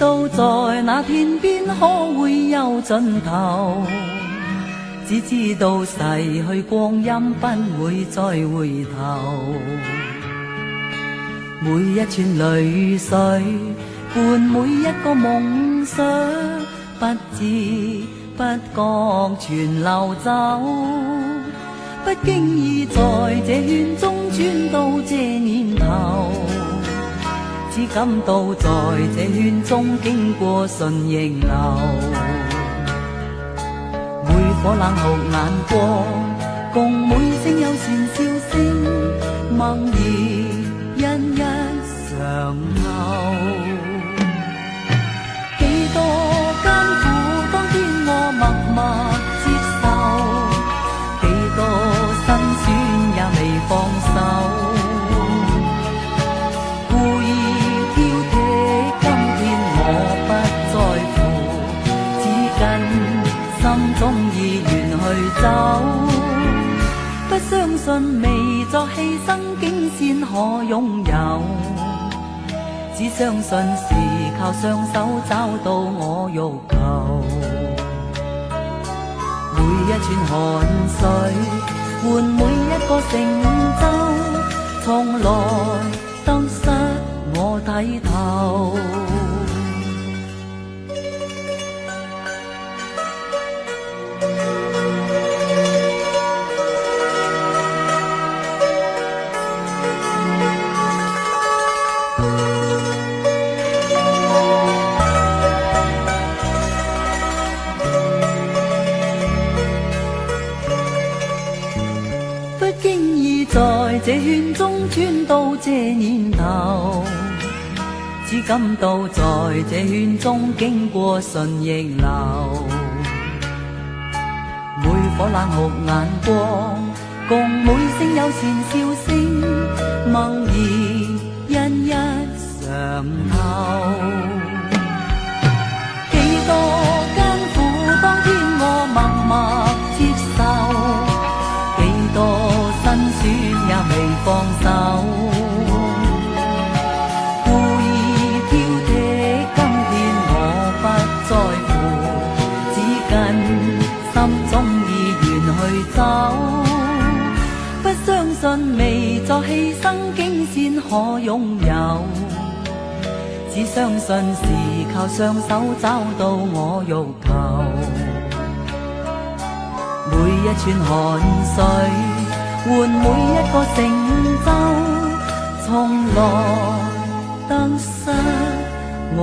道在那天边可會有盡頭，只知道逝去光陰不會再回頭。每一串淚水伴每一個夢想，不知不覺全流走。不經意在這圈中轉到這年頭，只感到在這圈中經過順逆流。每顆冷酷眼光，共每聲友善笑聲，默然一一常留。幾多艱苦，當天我默默接受，幾多辛酸也未放手。故意挑剔，今天我不在乎，只緊心中意願去走。不相信未作犧牲竟先可擁有，只相信是靠雙手找到我欲求。每一串汗水換每一個成就，從來得失我睇透。在這圈中轉到這年頭，只感到在這圈中經過順逆流。每顆冷酷眼光，共每聲友善笑聲，默然一一嘗透。幾多艱苦，當天我默默接受，幾多辛酸也未放手。故意挑剔，今天我不在乎，只緊心中意願去走。不相信未作犧牲竟先可擁有，只相信是靠雙手找到我欲求。每一串汗水換每一個成就，從來得失我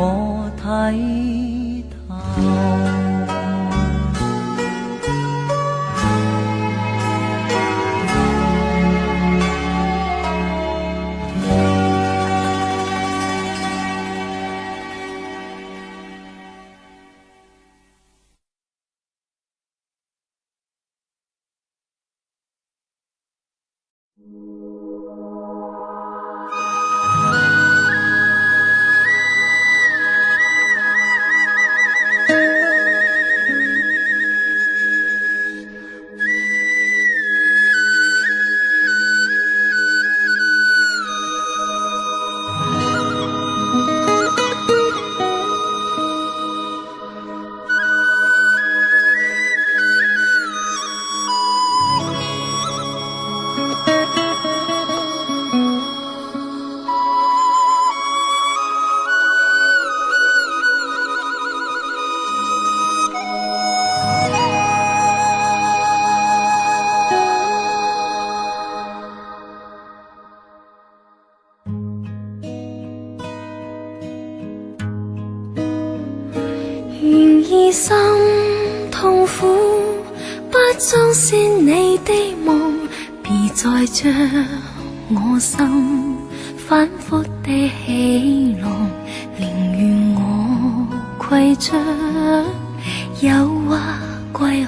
睇透。願心痛苦，不裝飾你的夢，別再將我心反覆的起落，寧願我攜着誘惑歸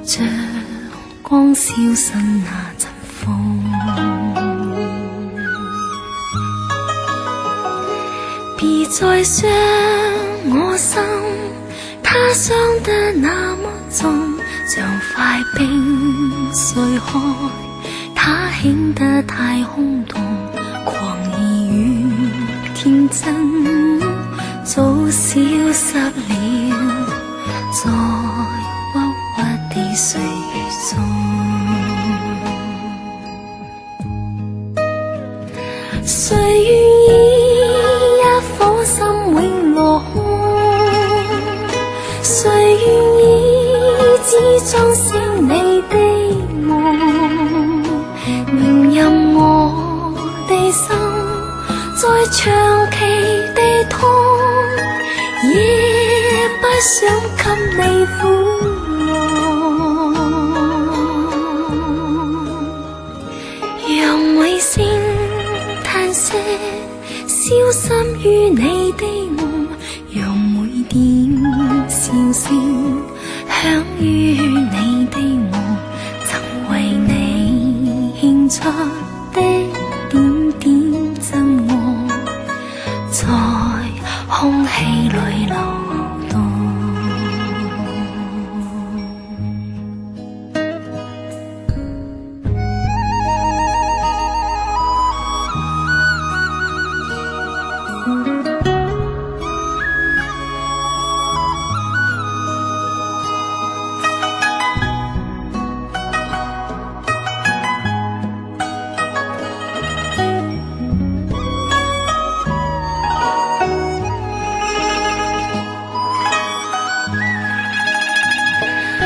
去，像光消失那陣風。別再傷我心，它傷得那麼重，像塊冰碎開，它顯得太空洞，狂熱與天真早消失了，在鬱鬱的歲月中。誰願意一顆心永落空？誰願意只裝飾你的夢？明任我的心再長期地痛，也不想給你苦惱。讓衛星嘆息，消失於你的夢，讓每點笑聲響於你的夢，曾為你獻出的點點真愛，在空氣裏流動。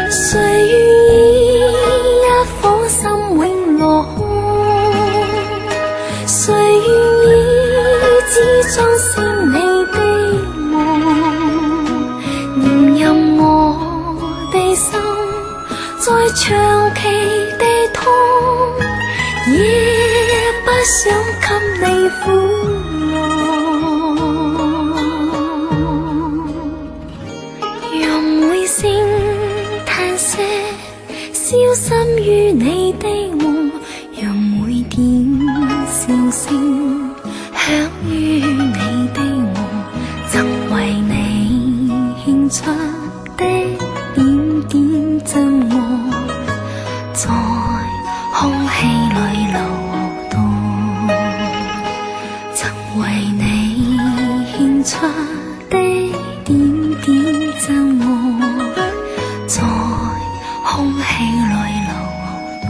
誰願意一顆心永落空？誰願意只裝飾你的夢？連任我的心再長期地痛，也不想給你苦惱。讓每聲嘆息消失於你的夢，讓每點笑聲響於你的夢，曾為你獻出的點點真愛，在空氣裏流動，曾為你獻出的點點真愛，在空氣裏流動。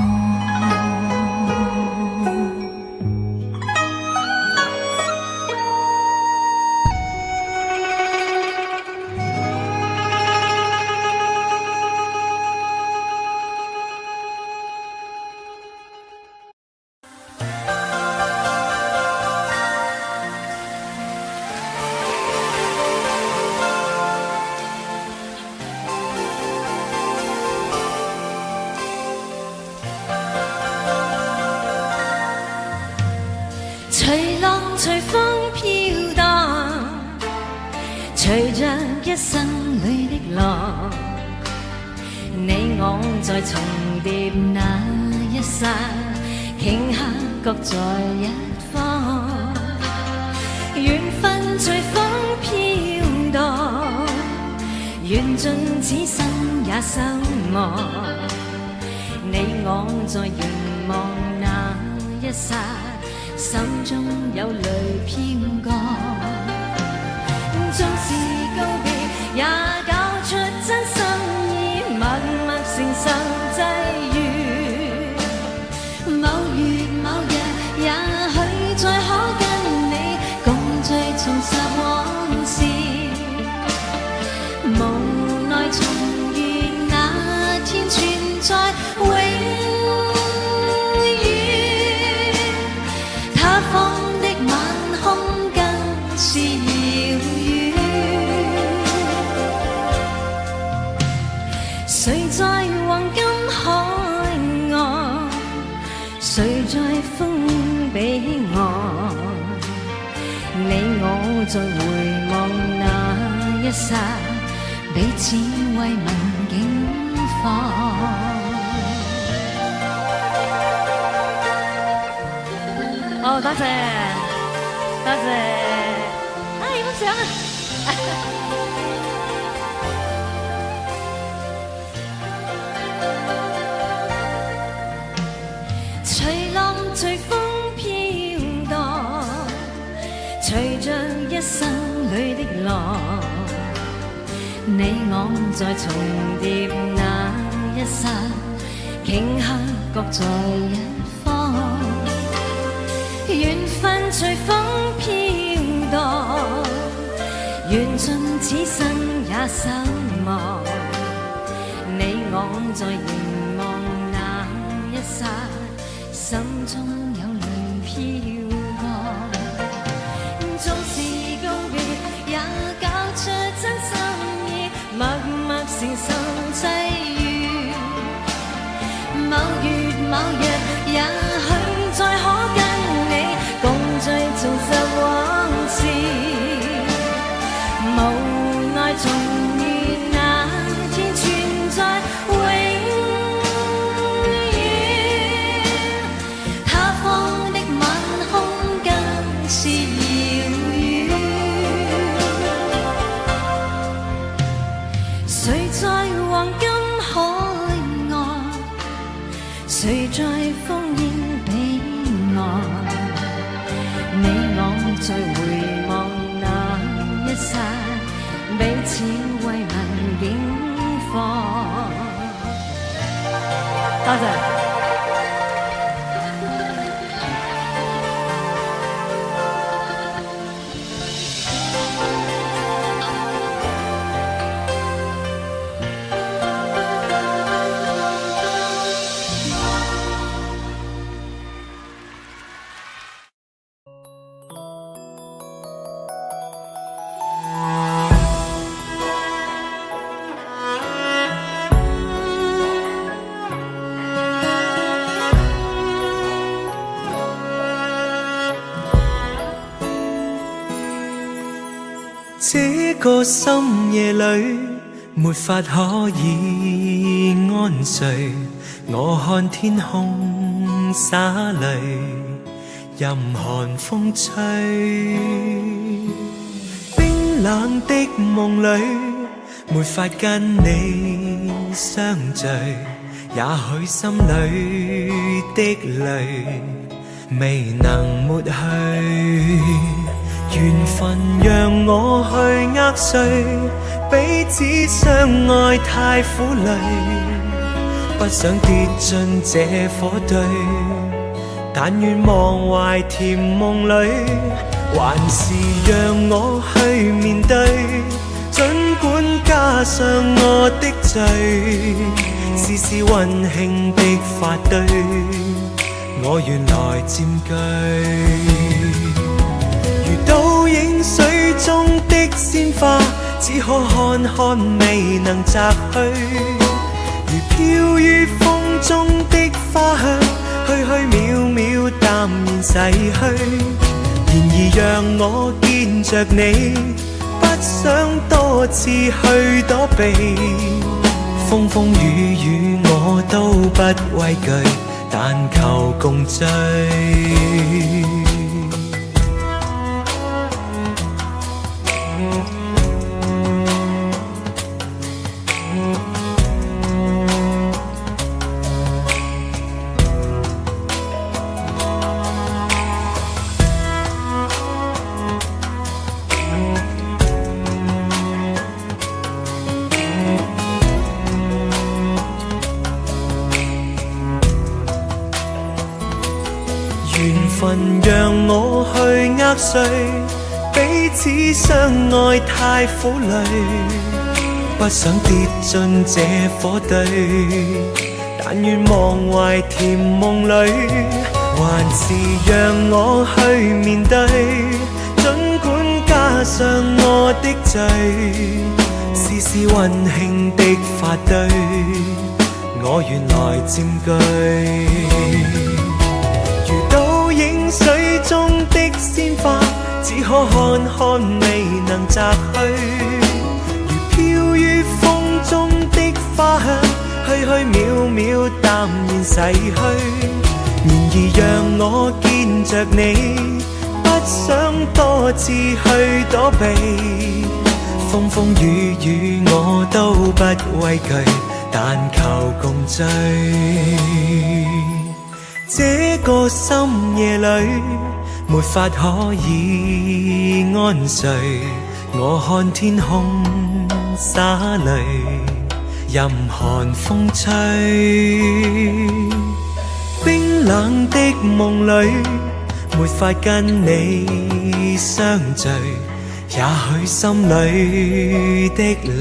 隨浪隨風飄蕩，隨着一生裏的浪，你我在重疊那一剎，頃刻各在一方。緣分隨風飄蕩，緣盡此生也守望。你我在凝望那一剎，手中有淚飄過，縱是告別，也搞出真心意，默默承受際遇。某月某日，也許再可跟你共聚重拾往事，無奈重遇那天存在永方的晚空更是遙遠，誰在黃金海岸，誰在風彼岸？你我在回望那一剎，彼此慰問境況。哦，多謝，多謝。影張相啊！隨浪隨風飄蕩，隨着一生裏的浪。你我在重疊那一剎，頃刻各在一方，緣分隨風飄蕩，緣盡此生也守望。你我在凝望那一剎，心中有涼飄過。縱是告別，也搞出真心意，默默承受際遇。某月某日，也許再可跟你共聚重拾往事。無奈重遇那天存在永遠，他方的晚空更是遙遠。誰在黃金海岸，誰在烽煙彼岸？你我在回望那一剎，彼此慰問境況。多謝。這個深夜裏，沒法可以安睡。我看天空灑淚，任寒風吹。冰冷的夢裏，沒法跟你相聚。也許心裏的淚，未能抹去。緣分讓我去握碎，彼此相愛太苦累，不想跌進這火堆，但願忘懷甜夢裏，還是讓我去面對，儘管加上我的罪，絲絲溫馨的發堆，我原來佔據。倒影水中的鮮花，只可看看未能摘去，如飄於風中的花香，虛虛渺渺淡然逝去。然而讓我見着你，不想多次去躲避，風風雨雨我都不畏懼，但求共聚。緣分讓我去握碎，彼此相愛太苦累，不想跌進這火堆，但願忘懷甜夢裏，還是讓我去面對，儘管加上我的罪，絲絲溫馨的發堆，我原來佔據。水中的鮮花，只可看看未能摘去，如飄於風中的花香，虛虛渺渺淡然逝去。然而讓我見着你，不想多次去躲避，風風雨雨我都不畏懼，但求共聚。這個深夜裏，沒法可以安睡。我看天空灑淚，任寒風吹。冰冷的夢裏，沒法跟你相聚，也許心裏的淚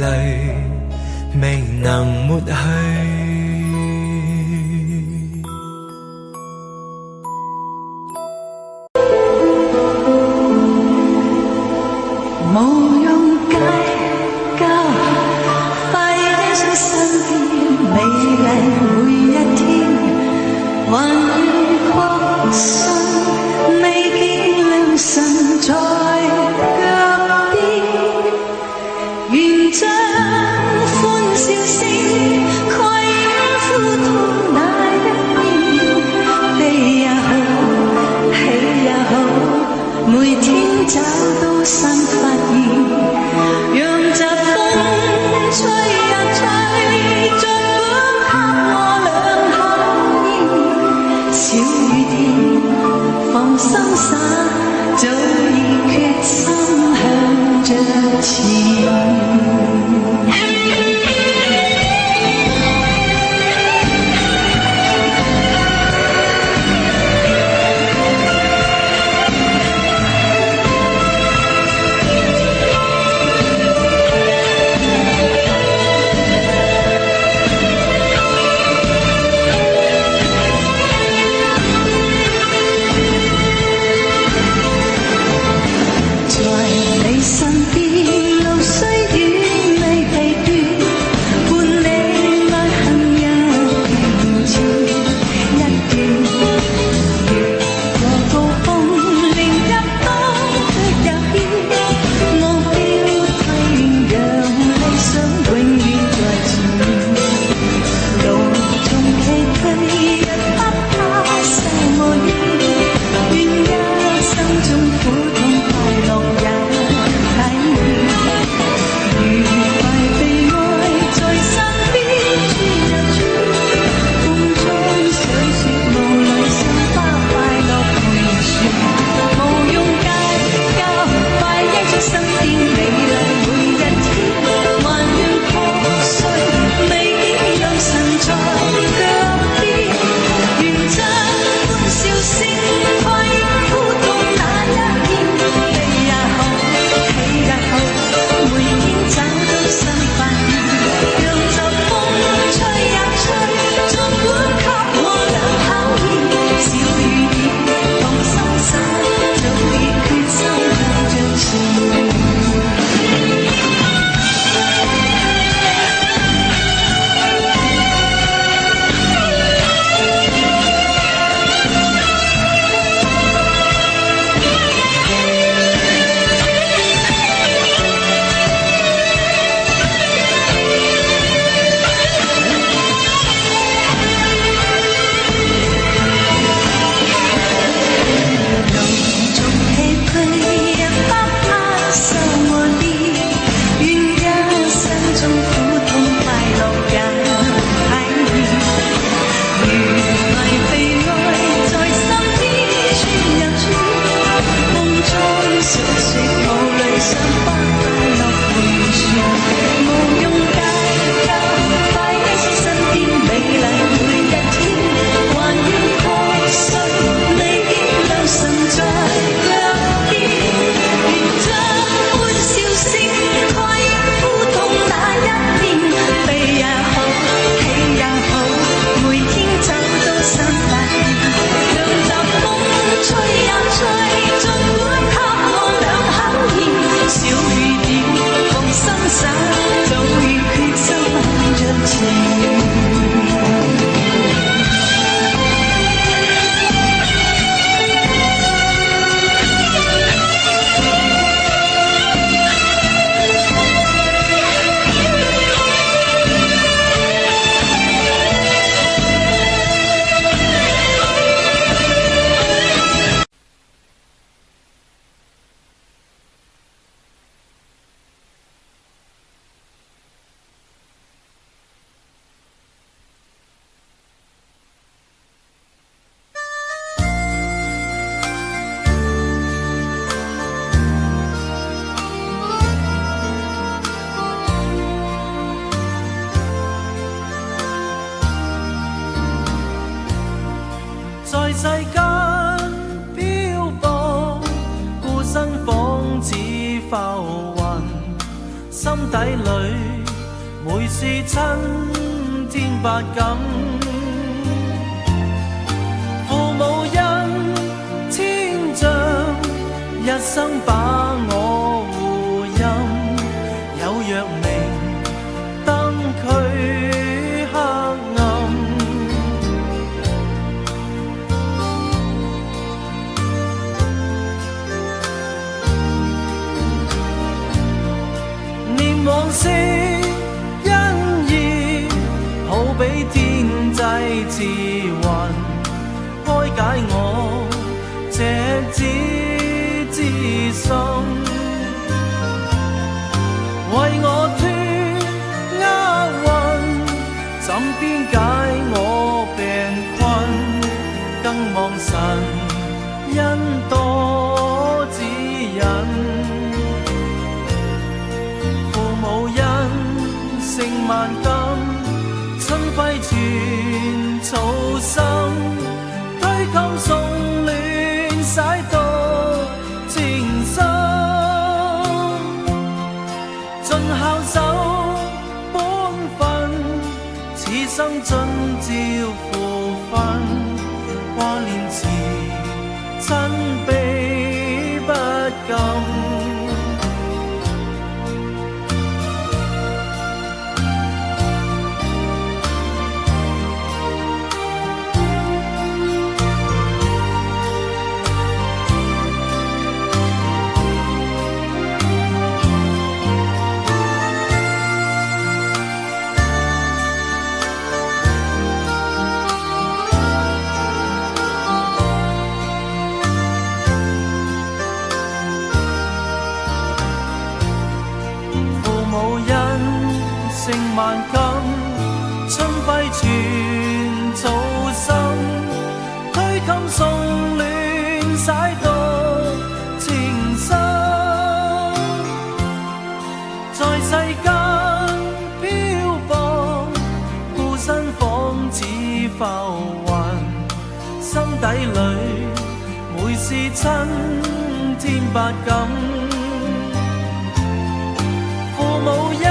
未能抹去。無用計較，快啲在身邊，美麗每一天，還願確信未見良辰在腳邊，願將歡笑聲攜在世間漂泊，孤身仿似浮雲，心底裏每是親天百感。父母恩千丈，一生把我護蔭，有若明燈驅黑暗。念往昔恩義，好比天際慈雲，開解我這子之心，為我脫厄運，怎邊解我病困？更望神恩多指引。父母恩勝萬金，春暉傳草心，推襟送暖洗到情深，盡孝守本分，此生盡照父分，掛念時親悲不禁。勝萬金，春暉傳草心，推襟送暖洗到情深，在世間漂泊，孤身仿似浮雲，心底裏每是親天百感。父母恩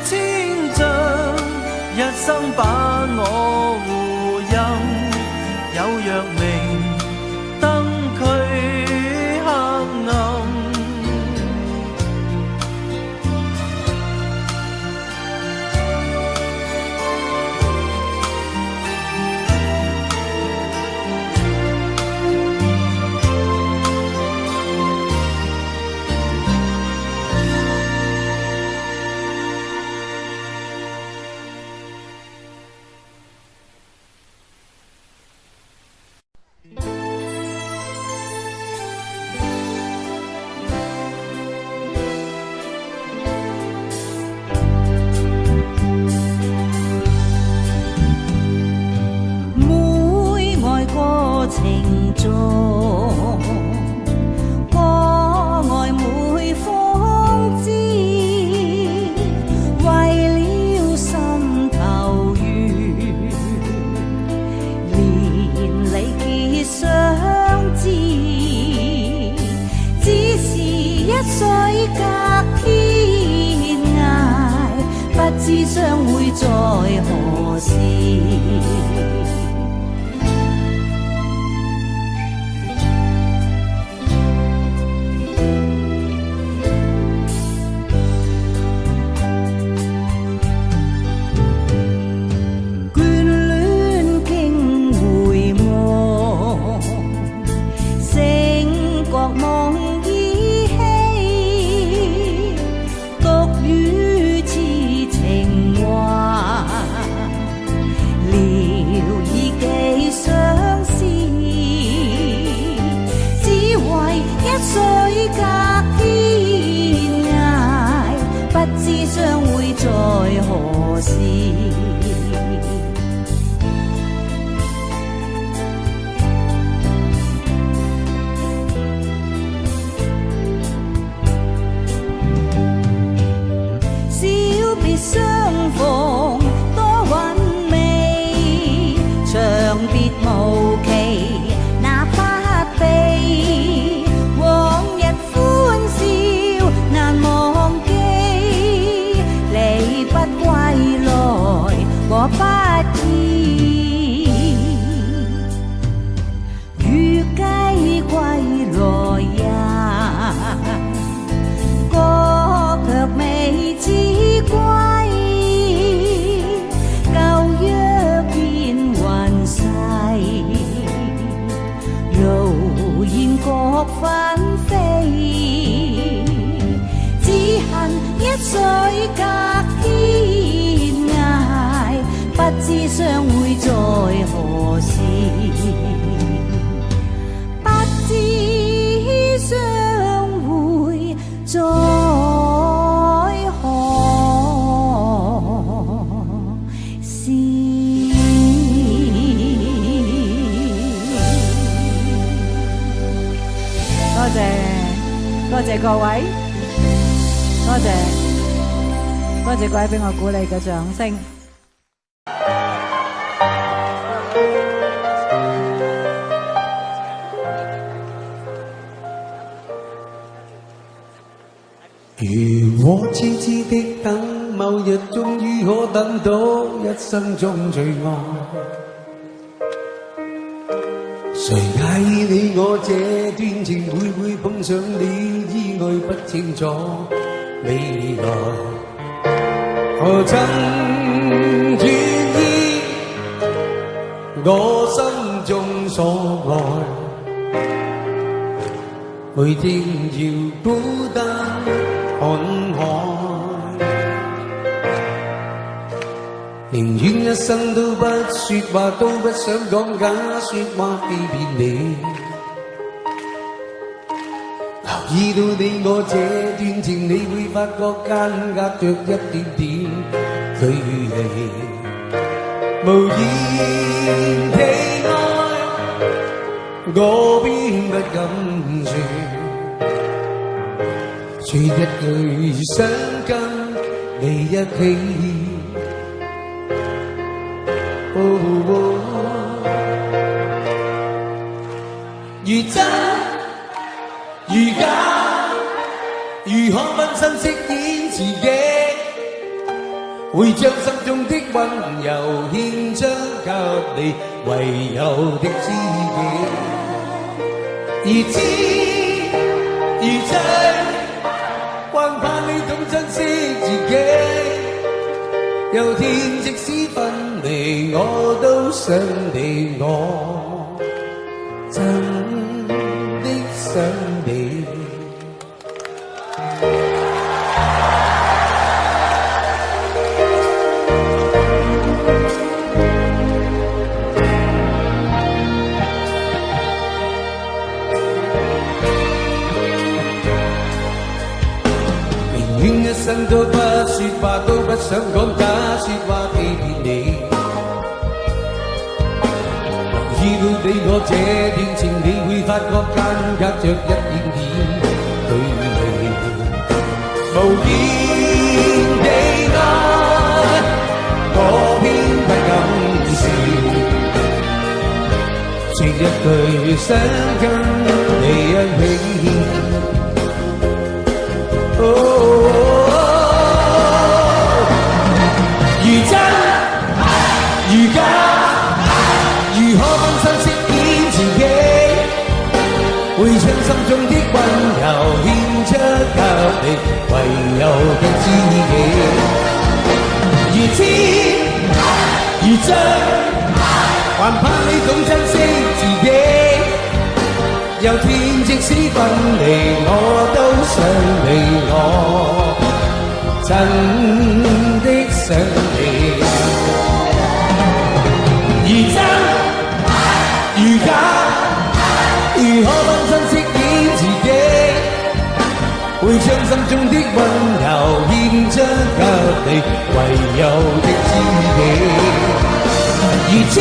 千丈，一生把我護蔭，有若明燈驅黑暗。情重，過愛每方知，為了心頭緣，連理結相知，只是一水隔天涯，不知相會在何時。水隔天涯，不知相會在何時。小別相逢多韻味，長別無期。莫纷飛，只恨一水隔天涯，不知相會在何時，不知相會在何時。多謝各位，多謝各位俾我鼓勵嘅掌聲。如我痴痴的等，某日終於可等到一生中最愛。誰介意你我這段情會唔會碰上了意外，不清楚未來。何曾願意我心中所愛，每天要孤單看海，寧願一生都不說話，都不想講假說話欺騙你。留意到你我這段情，你會發覺間隔着一點點距離，無言地愛，我偏不敢說。說一句想跟你一起，如真如假，如可分身飾演自己，會將心中的溫柔獻出給你，唯有的知己。如知如醉，還盼你懂珍惜自己。有天即使分離，我都想你，我真的想你。寧願一生都不說話，都不想講假說話欺騙你。留意到你我這段情，你會發覺間隔着一點點距離，無言地愛，我偏不敢說，說一句想跟你一起。如真如假，如可分身飾演自己，會將心中的溫柔獻出給你，唯有的知己。如知如醉，還盼你懂珍惜自己。有天即使分離，我都想你，我真的想你。如真如假，如可分身飾演自己，會將心中的溫柔獻出給你，唯有的知己。如知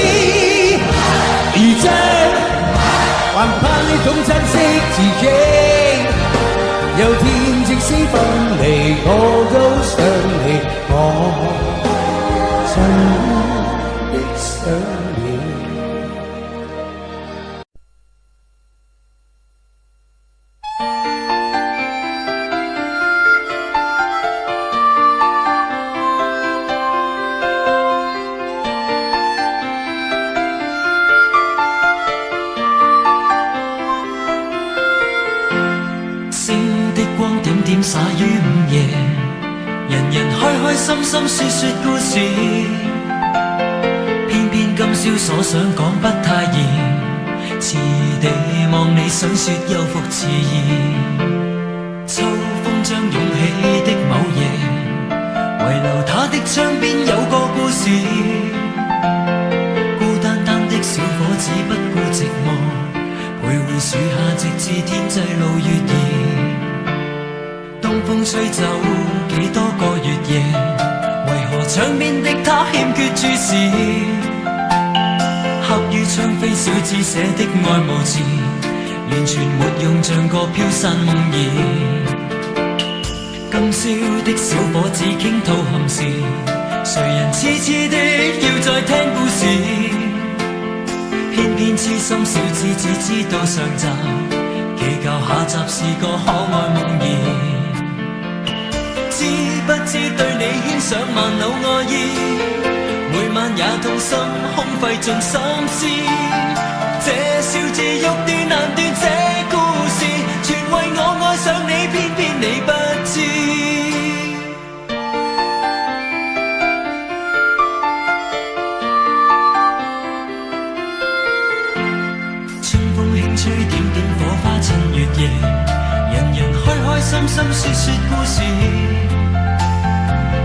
如醉，還盼你懂珍惜自己。有天即使分離，我都想你，我真的想你。灑於午夜，人人開開心心說說故事，偏偏今宵所想講不太易，遲地望你想說又復遲疑，秋風將湧起的某夜，遺留他的窗邊有個故事，孤單單的小伙子不顧寂寞，徘徊樹下直至天際露月兒。東風吹走幾多個月夜，為何窗邊的他欠缺注視？刻於窗扉小字寫的愛無字，完全沒用，像個飄散夢兒。今宵的小伙子傾吐憾事，誰人痴痴的要再聽故事？偏偏痴心小子只知道上集，祈求下集是個可愛夢兒。知不知對你牽上萬縷愛意，每晚也痛心空費盡心思。這小字欲斷難斷，這故事全為我愛上你，偏偏你不知。春風輕吹，點點火花襯月夜，人人開開心心說說故事。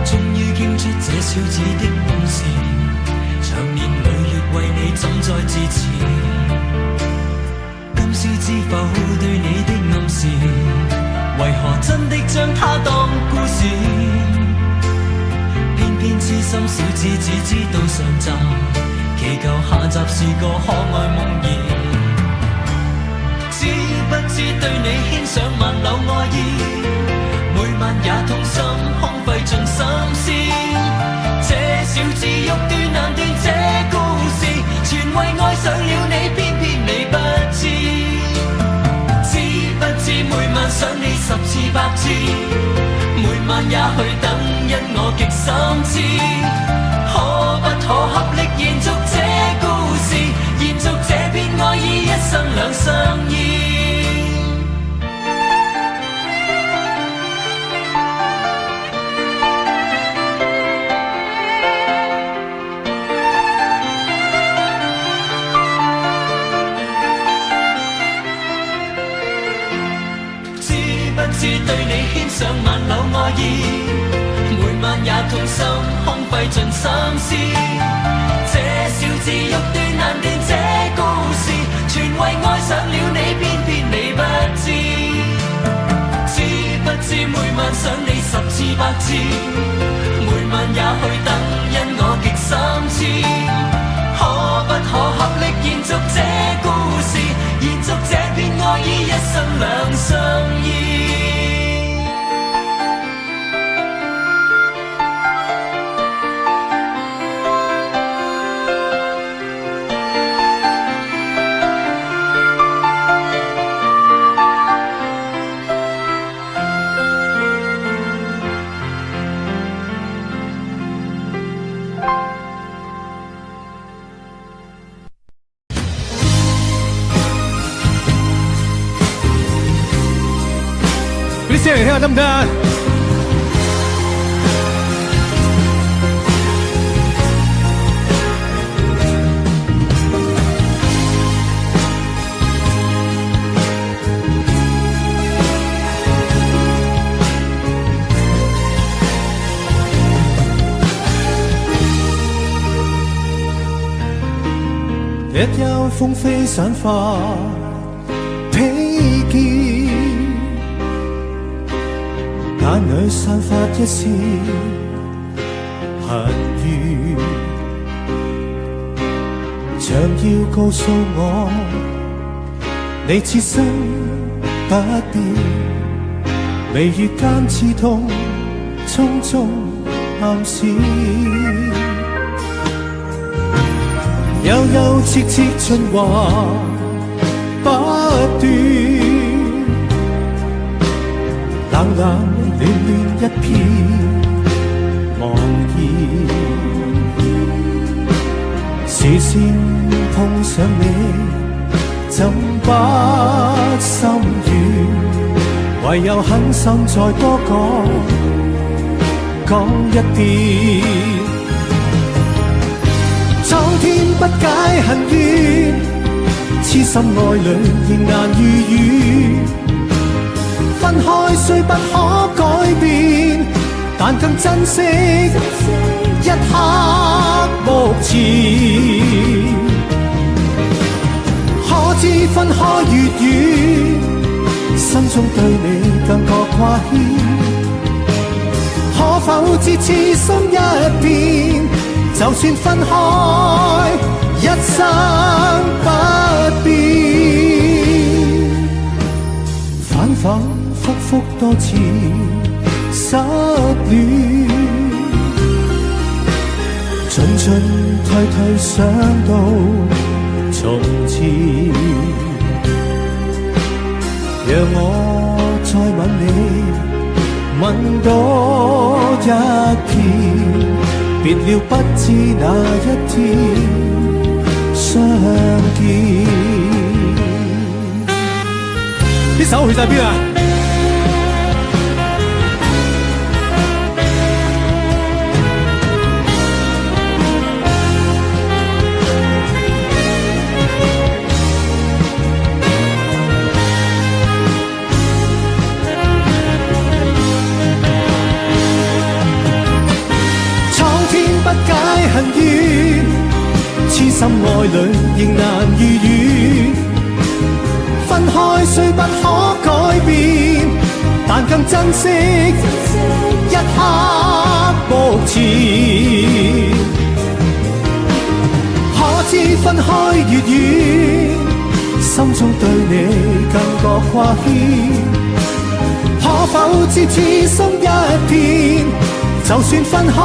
終於傾出這小子的往事，長年累月為你怎再自持？今宵知否對你的暗示，為何真的將它當故事？偏偏痴心小子只知道上集，祈求下集是個可愛夢兒。知不知對你牽上萬縷愛意，每晚也痛心空費盡心思。這小字欲斷難斷，這故事全為愛上了你，偏偏你不知。知不知每晚想你10次100次，每晚也去等，因我極心知。可不可合力延續這故事，延續這片愛意，一生兩相依。對你牽上萬縷愛意，每晚也痛心空費盡心思。這小字欲斷難斷，這故事全為愛上了你，偏偏你不知。知不知每晚想你10次100次，每晚也去等，因我極心知。可不可合力延續這故事，延續這片愛意，一生兩相依。啲聲嚟聽下得唔得啊？一幽風飛散發披肩，眼裏散發一絲恨怨，像要告訴我，你此生不變，眉宇間刺痛，匆匆暗閃。悠悠切切循環不斷，冷冷暖暖一片茫然。視線碰上你，怎不心軟？唯有狠心再多講一遍。蒼天不解恨怨，痴心愛侶仍難預語。分開雖不可改變，但更珍惜一刻目前。可知分開越遠，心中對你更覺掛牽。可否知痴心一片，就算分開，一生不變。反反复复多次失戀，進進退退想到從前。讓我再吻你，吻多一天，別了不知哪一天相見。啲手去晒邊啊？不解恨怨，痴心愛侶仍難預語。分開雖不可改變，但更珍惜一刻目前。可知分開越遠，心中對你更覺掛牽。可否知痴心一片，就算分開，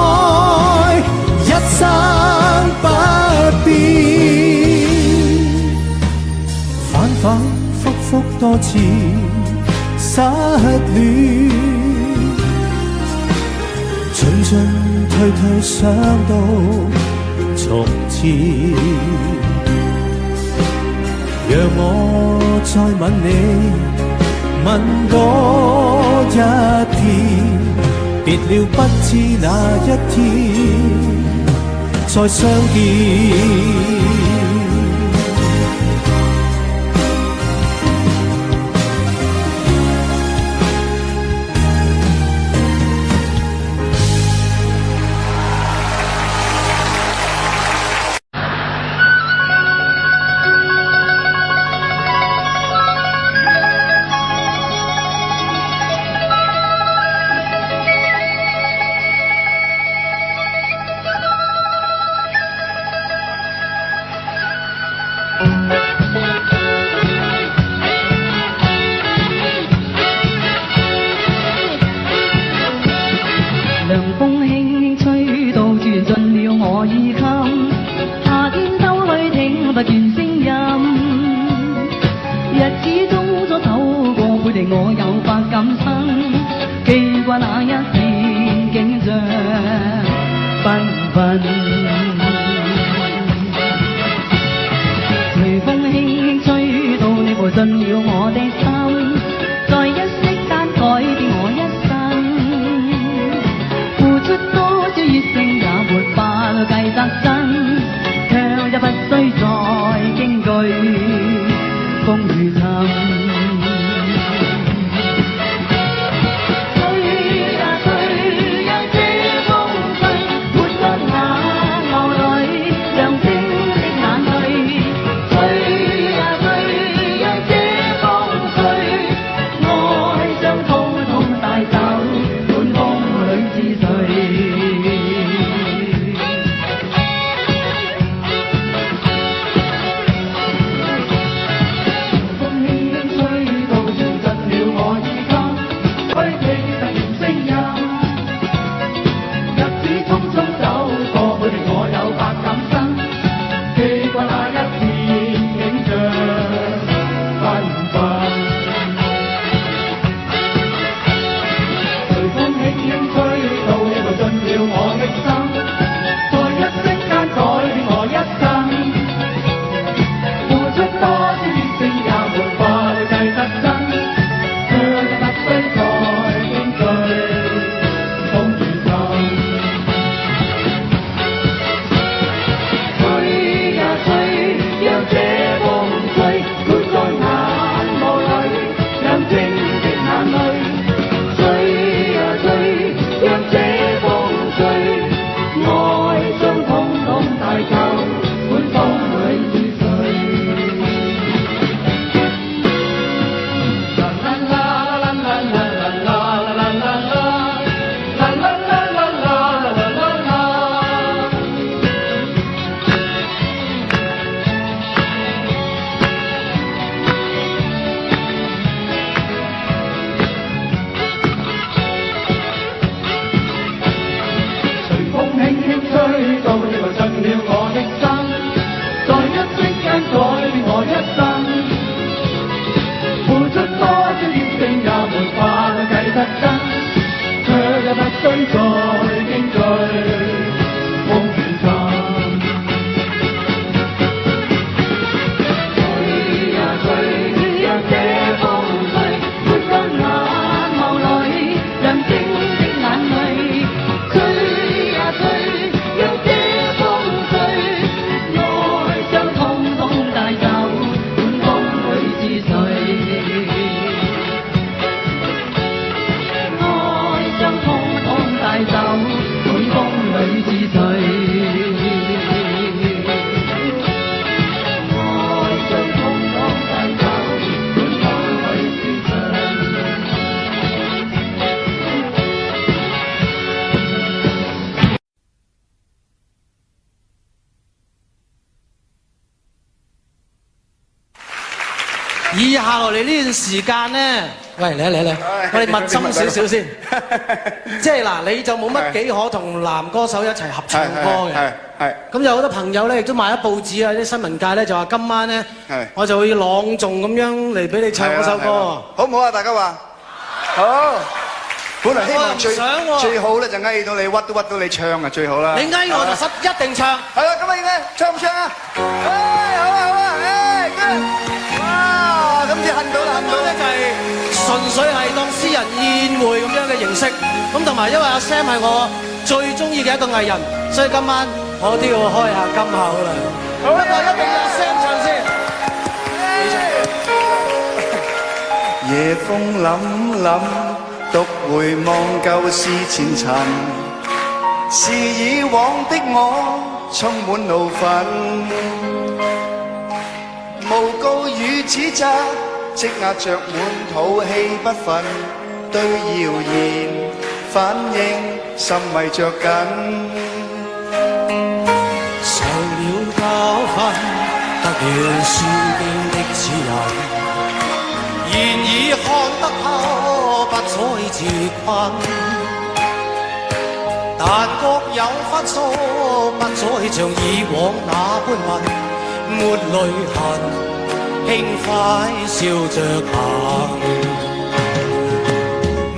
一生不變。反反复复多次失戀，進進退退想到從前。讓我再吻你，吻多一天，別了不知哪一天再相見。變我一生。付出多少熱情也沒法計得真，卻也不需再驚懼風雨中。吹呀吹，讓這風吹，抹乾眼眸裏人精的眼淚。吹呀吹，讓這風吹，愛將通通帶走，管風裏是誰。愛將通通帶走，管風裏是誰。愛將通通帶走，管風裏是誰。以下落嚟呢段時間咧，喂嚟，我哋密針少少先。即係嗱，你就冇乜幾可同男歌手一齊合唱歌嘅。係。咁有好多朋友咧，亦都買咗報紙啊，啲新聞界咧就話今晚咧，我就會朗誦咁樣嚟俾你唱嗰首歌。好唔好啊？大家話好。本來希望我又唔想喎最好咧就翳到你屈都屈到你唱啊，最好啦。你翳我就一定唱。係啦，咁啊，應該唱唔唱啊？好啊，good。哇，咁至恨到啦，恨到咧就係純粹係當私人宴會咁樣嘅形式。咁同埋因為阿 Sam 係我最中意嘅一個藝人，所以今晚我都要開下金口啦。不過一定要阿 Sam 唱先。夜風凜凜，獨回望舊事前塵，是以往的我充滿怒憤，無告與指責，積壓着滿肚氣不忿，對謠言反應心迷着緊。受了教訓，得了書經的指引，然而看得透，不再自困。但各有分數，不再像以往那般問，沒淚痕，輕快笑着行。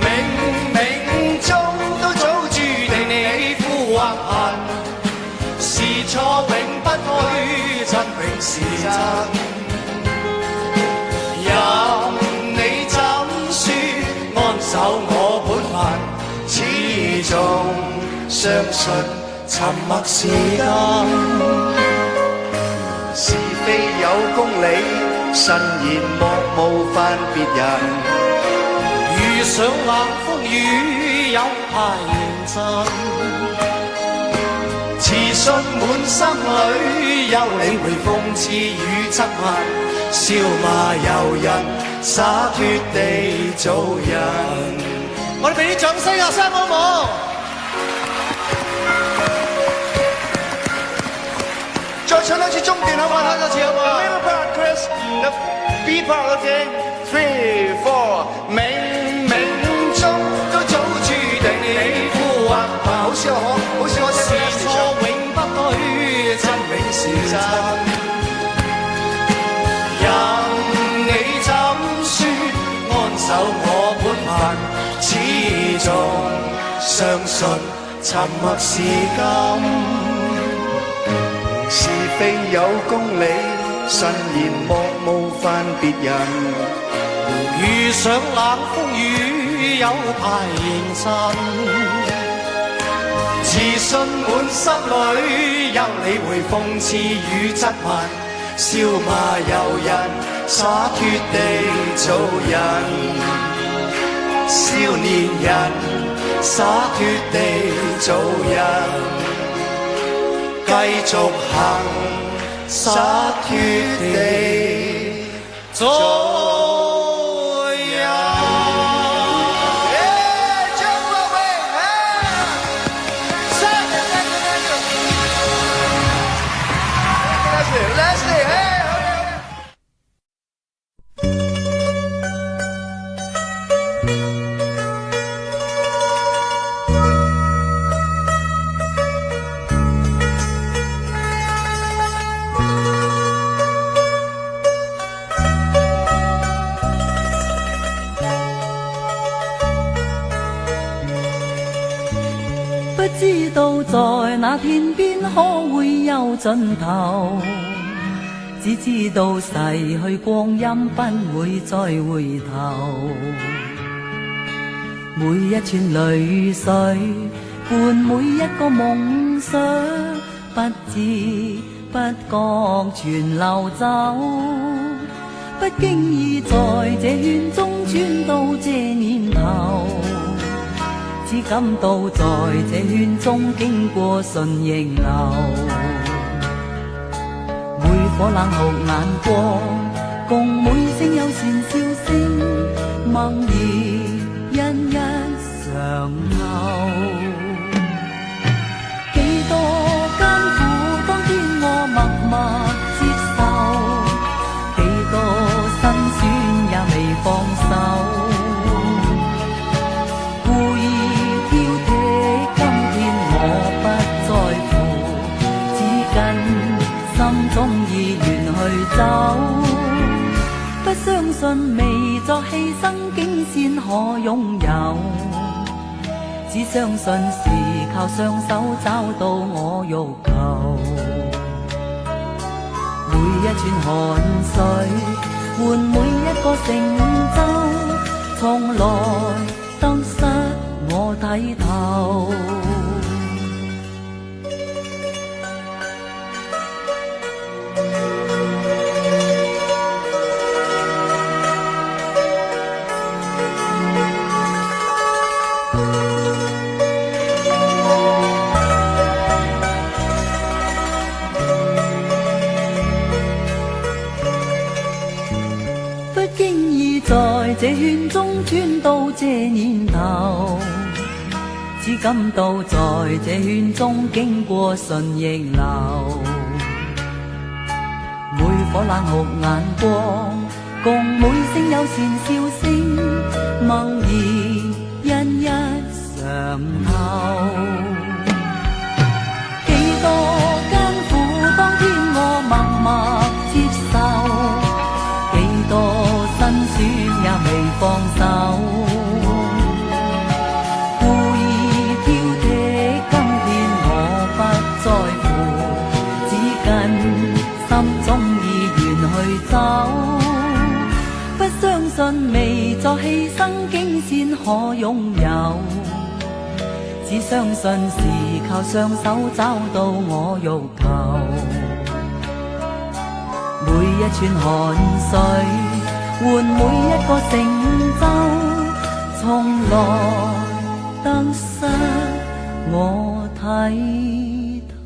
冥冥中都早注定你負或恨，是錯永不對，真永是真。任你怎說，安守我本分，始終相信沉默是金。是非有公理，慎言莫冒犯別人。遇上冷風雨，有排認真。自信滿心裏，休理會諷刺與質問，笑罵由人，灑脱地做人。我哋俾啲掌聲阿 Sam 好唔好？再唱多次中段好唔好？唱多次好唔好 ？Middle part, Chris. The B part, okay. 3, 4. 冥冥中都早注定你負或恨，好似我是錯永不對，真永是真。任你怎說，安守我本分，始終相信沉默是金。是非有公理，慎言莫冒犯別人。遇上冷風雨，有排認真。自信滿心裏，休理會諷刺與質問，笑罵由人，灑脱地做人。少年人，灑脱地做人。繼續行，灑脱地做人。張國榮，Leslie，知道在那天边可會有盡頭，只知道逝去光陰不會再回頭。每一串淚水伴每一個夢想，不知不覺全流走，不經意在這圈中轉到這年頭，只感到在這圈中經過順逆流，每顆冷酷眼光，共每聲友善笑聲，默然一一常留。幾多艱苦，當天我默默接受，幾多辛酸也未放手。中意願去走，不相信未作犧牲竟先可擁有，只相信是靠雙手找到我欲求。每一串汗水換每一個成就，從來得失我睇透。在這圈中轉到這年頭，只感到在這圈中經過順逆流，每顆冷酷眼光，共每聲友善笑聲，默然一一嘗透。幾多艱苦，當天我默默接受，幾多辛酸也未放手，故意挑剔，今天我不在乎，只跟心中意願去走，不相信未作犧牲竟先可擁有，只相信是靠雙手找到我欲求。每一串汗水換每一個成就，從來得失我睇透。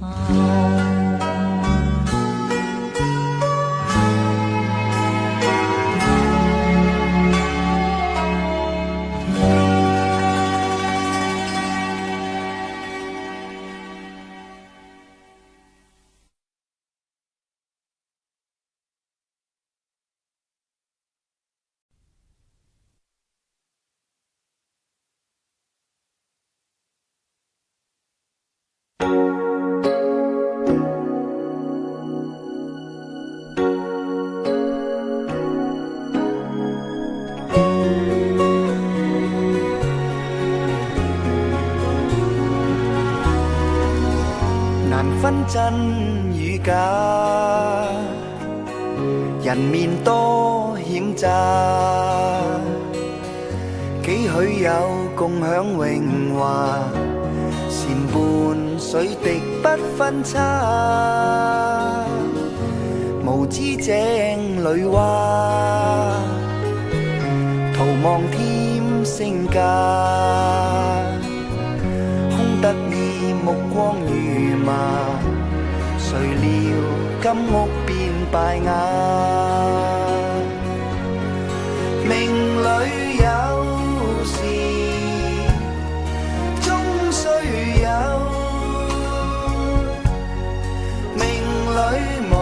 分真與假，人面多險詐，幾許有共享榮華，善伴水滴不分差，無知井裏蛙，徒望添聲價，空得意目光如麻，誰料金屋變敗瓦，命裏有時終須有，命裏無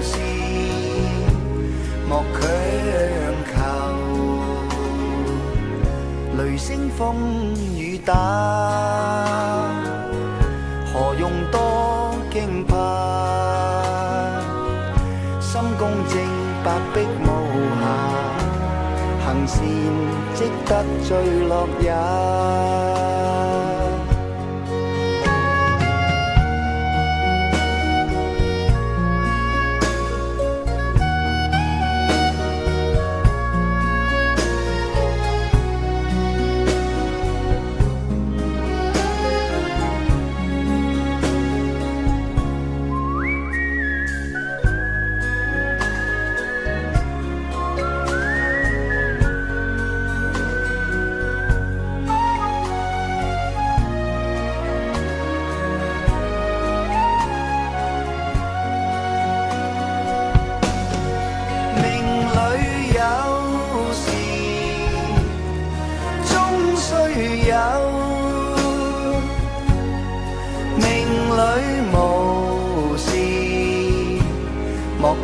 時莫強求，雷聲風雨打，何用多驚怕？心公正，白璧無瑕，行善積得最樂也。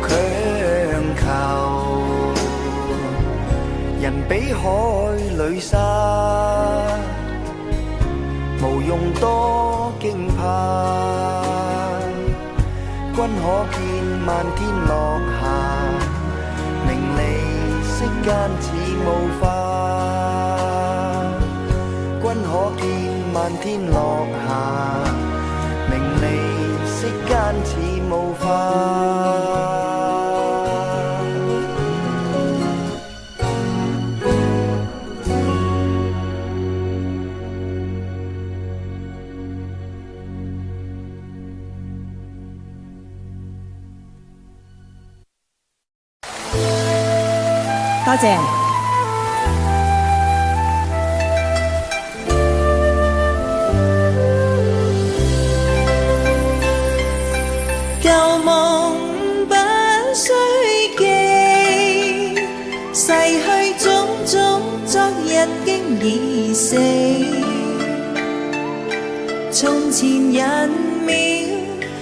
強求，人比海裏沙，無用多驚怕。君可見漫天落霞，名利息間似霧化。君可見漫天落霞，名利息間似霧化。多謝。舊夢不需記，逝去種種，昨日經已死。從前一秒，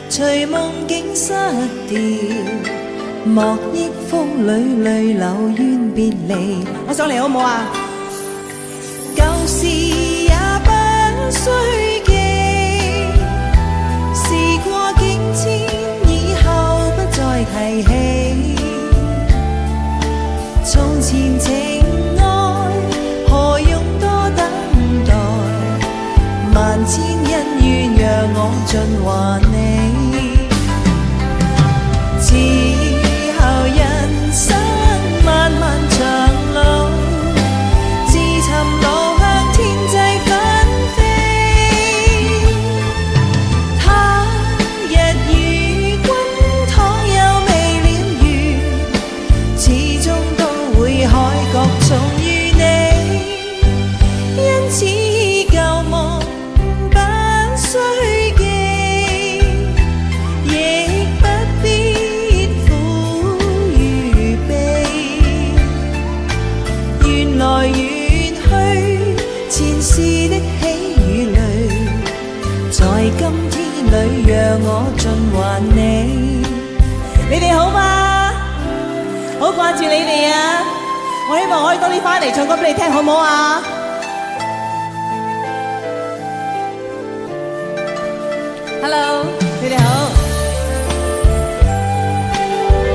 隨夢境失掉。莫憶風裏淚流怨別離，我上嚟好唔好啊？舊事也不需記，時過境遷，以後不再提起。從前情愛何用多等待，萬千恩怨讓我盡還你。人生漫漫長路，自尋路向天際紛飛。他日與君倘有未了緣，始終都會海角重遇你。因此舊夢不需記，亦不必來遠去，前世的喜與淚，在今天裏讓我盡還你。你哋好嗎？好掛住你哋啊！我希望可以多啲返嚟唱歌俾你聽，好唔好啊？Hello， 你哋好，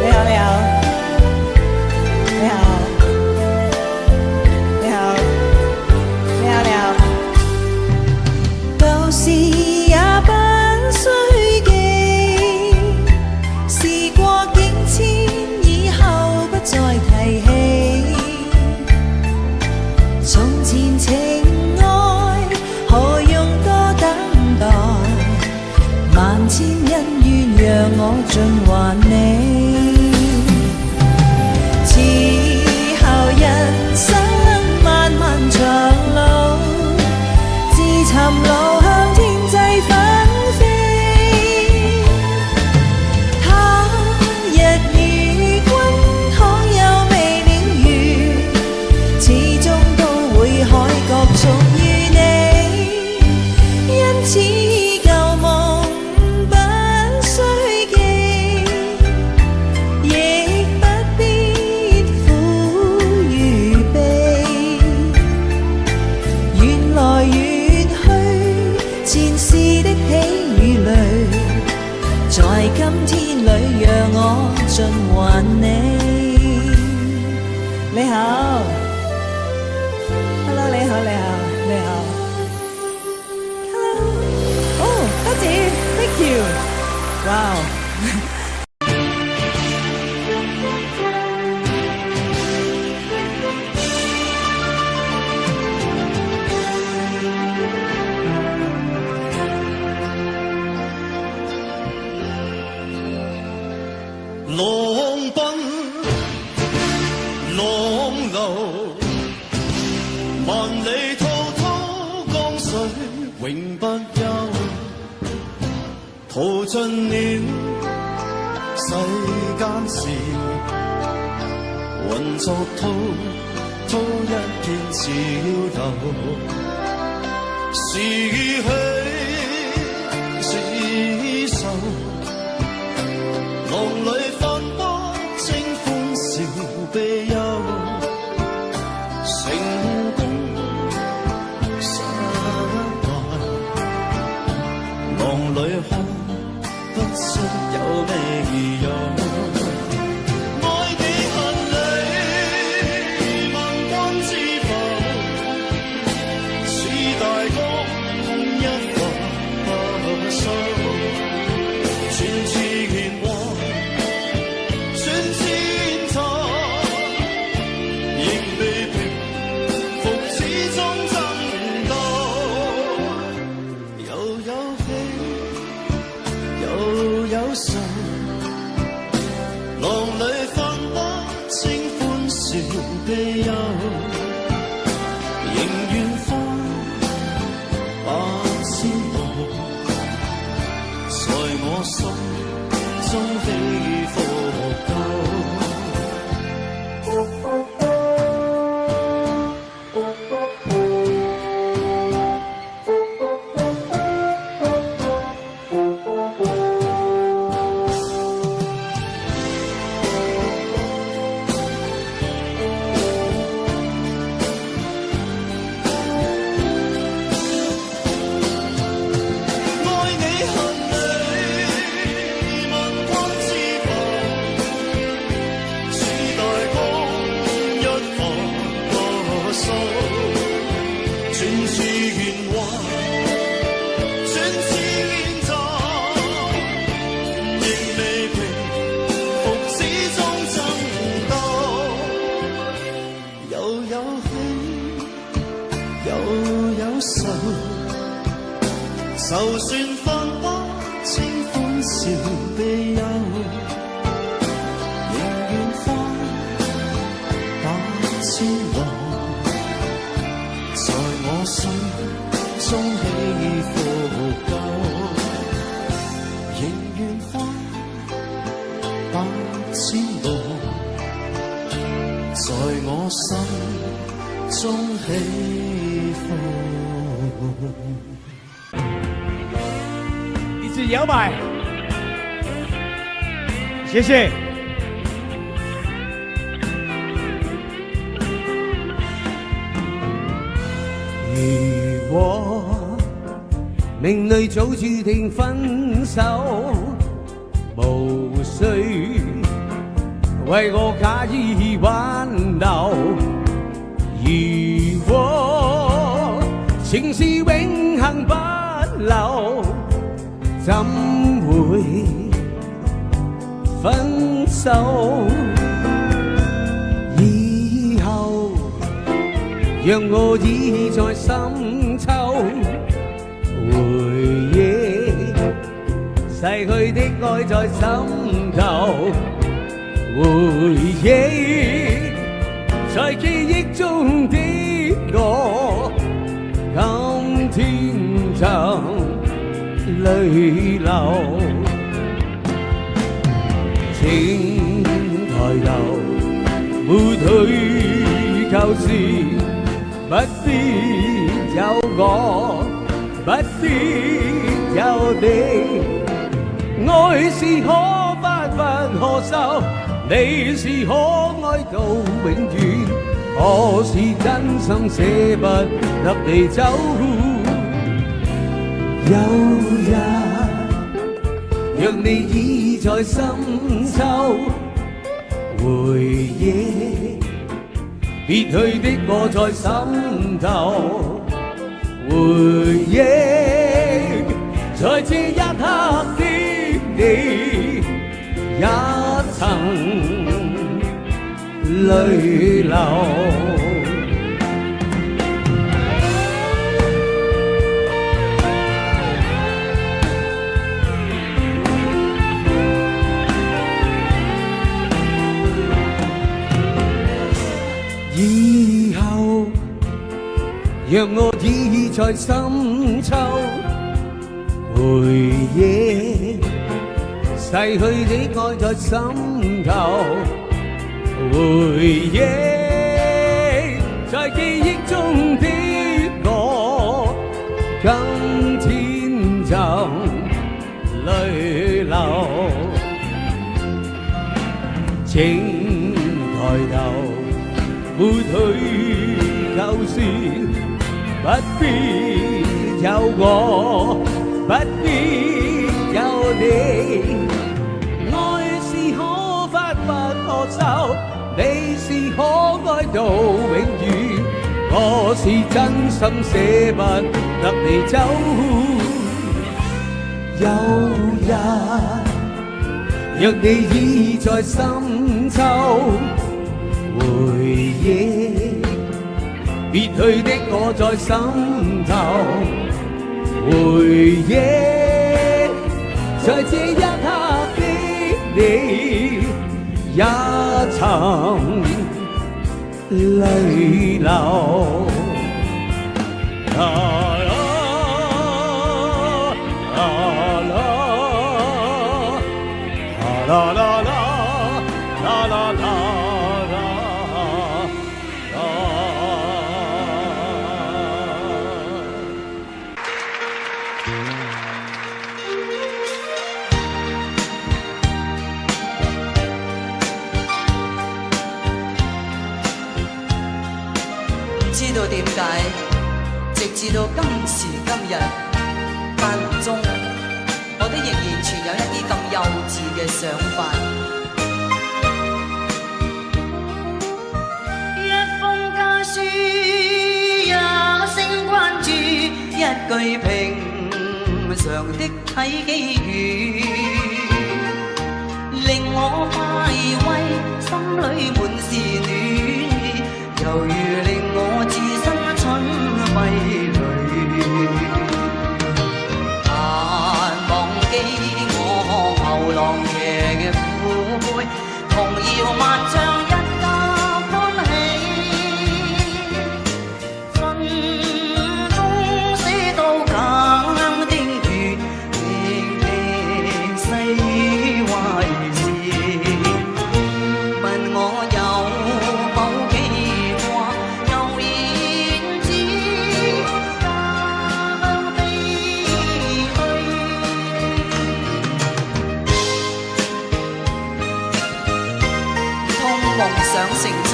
你好，你好，你好。事也不需記，時過境遷，以後不再提起。從前情愛何用多等待，萬千恩怨讓我盡還你。此後人生漫漫長路，自尋路向天際紛飛。他日與君倘有未了緣，始終都會海角重遇你。因此舊夢不需記，亦不必苦與悲。緣來緣去，前世的喜與淚，在今天裏讓我盡還你。你好 ，Hello， 你好，你好，你好 ，Hello， 哦，多謝 ，Thank you， 哇、wow 浪奔浪流，萬里滔滔江水永不休，淘盡了世間事，混作滔滔一片潮流，是喜是愁，浪裏繁波。就算分不清歡笑悲憂，仍願花百千浪，在我心中起伏夠，仍願花百千浪，在我心中起伏。一直摇摆，谢谢。如果命裏早注定分手，無需為我假意挽留。如果情是永恆不留，怎會分手？以後讓我倚在深秋，回憶逝去的愛在心頭，回憶在記憶中的我，今天就淚流，請抬頭，沒退舊時，不必有我，不必有你。愛是可發不可收，你是可愛到永遠，我是真心捨不得你走。有日讓你倚在深秋，回憶別去的我在心頭，回憶在這一刻的你，也曾淚流。以後讓我倚在深秋，回憶逝去的愛在心頭，回憶在記憶中的我，今天就淚流，請抬頭。沒退舊時，不必有我，不必有你。愛是可發不可收，你是可愛到永遠，我是真心捨不得你走。有日若你倚在深秋，回憶別去的我在心頭，回憶在這一刻的你，也曾淚流。知道點解，直至到今時今日，間唔中，我都仍然存有一啲咁幼稚嘅想法。一封家書，一聲關注，一句平常的體機語，令我快慰，心裏滿是暖，猶如令我置身春暉裏。夢想成真，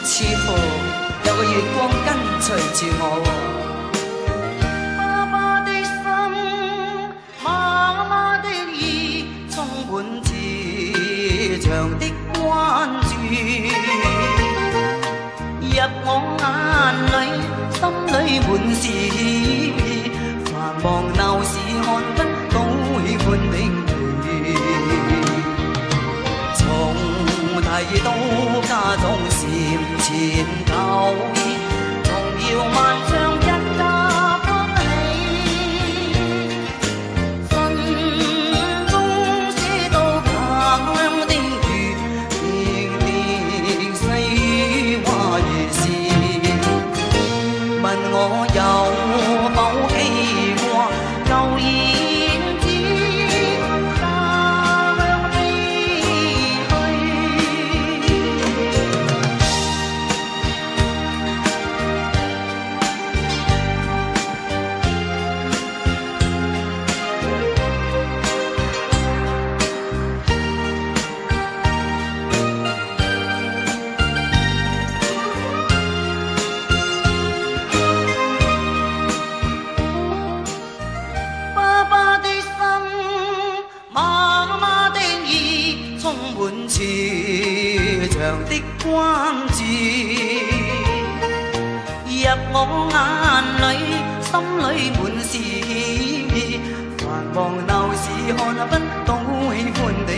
似乎有個月光跟隨住我喎。爸爸的心，媽媽的意，充滿慈祥的關注，入我眼裏，心裏滿是喜悅，繁忙鬧市看不到喜歡的你。從提到家中禪前舊意，從遙萬丈一家歡喜，心中寫到家鄉的語，年年細話如是，問我有否記掛舊燕子，家鄉飛去。爸爸的心，媽媽的意，充滿慈祥的關注，入我眼裏，心裏滿是喜悅，繁忙鬧市看不到喜歡的